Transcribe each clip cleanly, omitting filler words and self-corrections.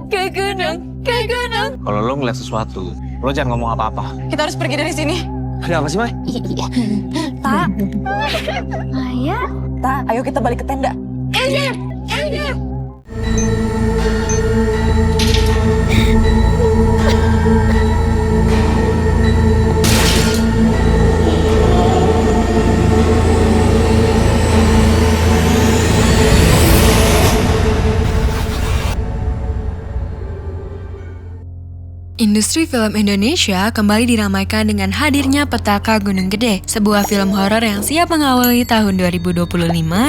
ke gunung. Kalau lo ngeliat sesuatu, lo jangan ngomong apa-apa. Kita harus pergi dari sini. Ada apa sih, Mai? Tak, Maya, tak, ayo kita balik ke tenda. Industri film Indonesia kembali diramaikan dengan hadirnya Petaka Gunung Gede, sebuah film horor yang siap mengawali tahun 2025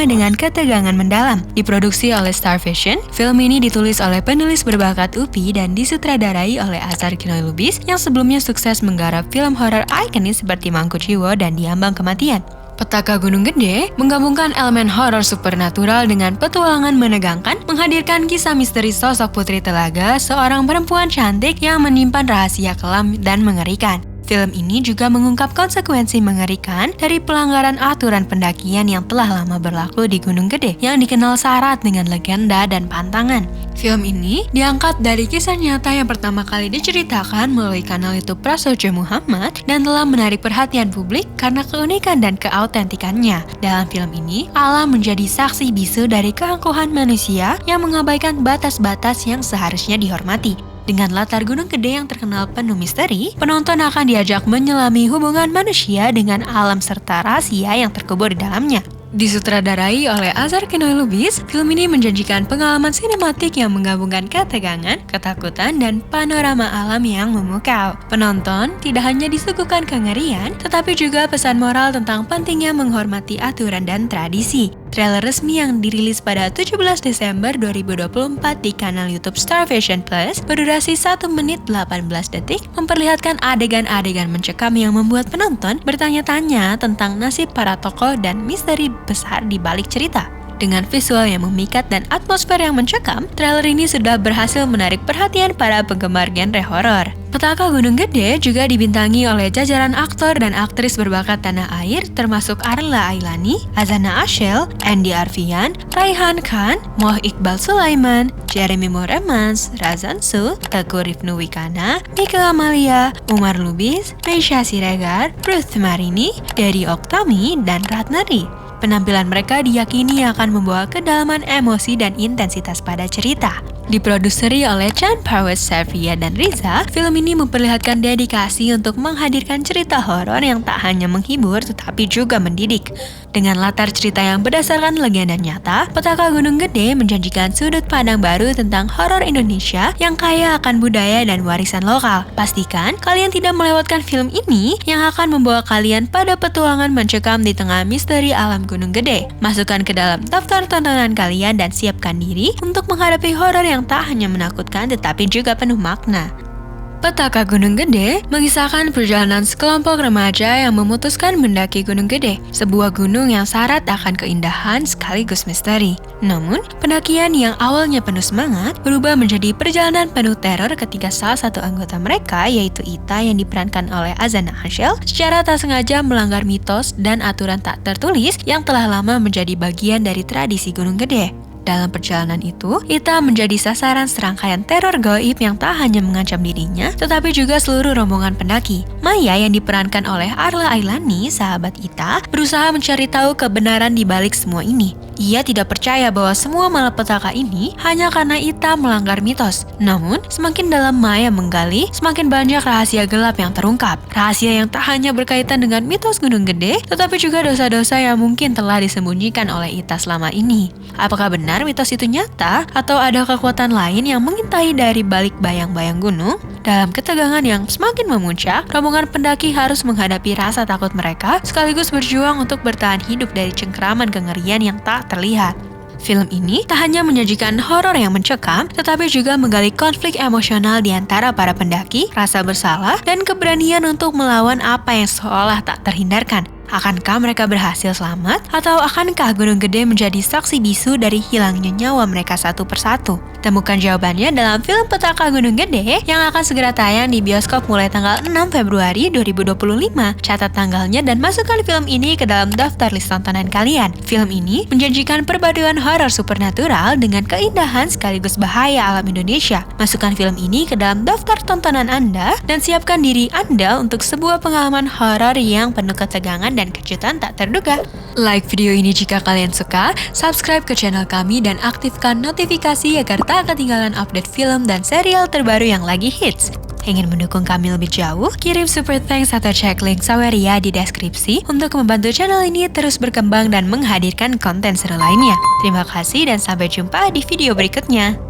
dengan ketegangan mendalam. Diproduksi oleh Star Vision, film ini ditulis oleh penulis berbakat UPI dan disutradarai oleh Azhar Kinoy Lubis yang sebelumnya sukses menggarap film horor ikonis seperti Mangkuciwo dan Diambang Kematian. Petaka Gunung Gede menggabungkan elemen horor supernatural dengan petualangan menegangkan, menghadirkan kisah misteri sosok Putri Telaga, seorang perempuan cantik yang menyimpan rahasia kelam dan mengerikan. Film ini juga mengungkap konsekuensi mengerikan dari pelanggaran aturan pendakian yang telah lama berlaku di Gunung Gede yang dikenal syarat dengan legenda dan pantangan. Film ini diangkat dari kisah nyata yang pertama kali diceritakan melalui kanal YouTube Prasojo Muhammad dan telah menarik perhatian publik karena keunikan dan keautentikannya. Dalam film ini, alam menjadi saksi bisu dari keangkuhan manusia yang mengabaikan batas-batas yang seharusnya dihormati. Dengan latar Gunung Gede yang terkenal penuh misteri, penonton akan diajak menyelami hubungan manusia dengan alam serta rahasia yang terkubur di dalamnya. Disutradarai oleh Azhar Kinoy Lubis, film ini menjanjikan pengalaman sinematik yang menggabungkan ketegangan, ketakutan, dan panorama alam yang memukau. Penonton tidak hanya disuguhkan kengerian, tetapi juga pesan moral tentang pentingnya menghormati aturan dan tradisi. Trailer resmi yang dirilis pada 17 Desember 2024 di kanal YouTube Star Vision Plus berdurasi 1 menit 18 detik memperlihatkan adegan-adegan mencekam yang membuat penonton bertanya-tanya tentang nasib para tokoh dan misteri besar di balik cerita. Dengan visual yang memikat dan atmosfer yang mencekam, trailer ini sudah berhasil menarik perhatian para penggemar genre horor. Petaka Gunung Gede juga dibintangi oleh jajaran aktor dan aktris berbakat tanah air termasuk Arla Ailani, Azana Ashel, Andy Arfian, Raihan Khan, Moh Iqbal Sulaiman, Jeremy Moremans, Razan Su, Teguh Rifnu Wikana, Mika Amalia, Umar Lubis, Meisha Siregar, Ruth Marini, Derry Oktami, dan Ratnari. Penampilan mereka diyakini akan membawa kedalaman emosi dan intensitas pada cerita. Diproduseri oleh Chan Parwes Servia dan Riza, film ini memperlihatkan dedikasi untuk menghadirkan cerita horor yang tak hanya menghibur tetapi juga mendidik. Dengan latar cerita yang berdasarkan legenda nyata, Petaka Gunung Gede menjanjikan sudut pandang baru tentang horor Indonesia yang kaya akan budaya dan warisan lokal. Pastikan kalian tidak melewatkan film ini yang akan membawa kalian pada petualangan mencekam di tengah misteri alam Gunung Gede. Masukkan ke dalam daftar tontonan kalian dan siapkan diri untuk menghadapi horor yang tak hanya menakutkan tetapi juga penuh makna. Petaka Gunung Gede mengisahkan perjalanan sekelompok remaja yang memutuskan mendaki Gunung Gede, sebuah gunung yang syarat akan keindahan sekaligus misteri. Namun, pendakian yang awalnya penuh semangat berubah menjadi perjalanan penuh teror ketika salah satu anggota mereka, yaitu Ita yang diperankan oleh Azana Ashel, secara tak sengaja melanggar mitos dan aturan tak tertulis yang telah lama menjadi bagian dari tradisi Gunung Gede. Dalam perjalanan itu, Ita menjadi sasaran serangkaian teror gaib yang tak hanya mengancam dirinya, tetapi juga seluruh rombongan pendaki. Maya yang diperankan oleh Arla Ailani, sahabat Ita, berusaha mencari tahu kebenaran di balik semua ini. Ia tidak percaya bahwa semua malapetaka ini hanya karena Ita melanggar mitos. Namun, semakin dalam Maya menggali, semakin banyak rahasia gelap yang terungkap. Rahasia yang tak hanya berkaitan dengan mitos Gunung Gede, tetapi juga dosa-dosa yang mungkin telah disembunyikan oleh Ita selama ini. Apakah benar mitos itu nyata atau ada kekuatan lain yang mengintai dari balik bayang-bayang gunung? Dalam ketegangan yang semakin memuncak, rombongan pendaki harus menghadapi rasa takut mereka sekaligus berjuang untuk bertahan hidup dari cengkeraman kengerian yang tak terlihat. Film ini tak hanya menyajikan horor yang mencekam, tetapi juga menggali konflik emosional di antara para pendaki, rasa bersalah, dan keberanian untuk melawan apa yang seolah tak terhindarkan. Akankah mereka berhasil selamat? Atau akankah Gunung Gede menjadi saksi bisu dari hilangnya nyawa mereka satu persatu? Temukan jawabannya dalam film Petaka Gunung Gede yang akan segera tayang di bioskop mulai tanggal 6 Februari 2025. Catat tanggalnya dan masukkan film ini ke dalam daftar list tontonan kalian. Film ini menjanjikan perpaduan horor supernatural dengan keindahan sekaligus bahaya alam Indonesia. Masukkan film ini ke dalam daftar tontonan Anda dan siapkan diri Anda untuk sebuah pengalaman horor yang penuh ketegangan dan kejutan tak terduga. Like video ini jika kalian suka, subscribe ke channel kami dan aktifkan notifikasi agar tak ketinggalan update film dan serial terbaru yang lagi hits. Ingin mendukung kami lebih jauh? Kirim super thanks atau cek link Saweria di deskripsi untuk membantu channel ini terus berkembang dan menghadirkan konten seru lainnya. Terima kasih dan sampai jumpa di video berikutnya.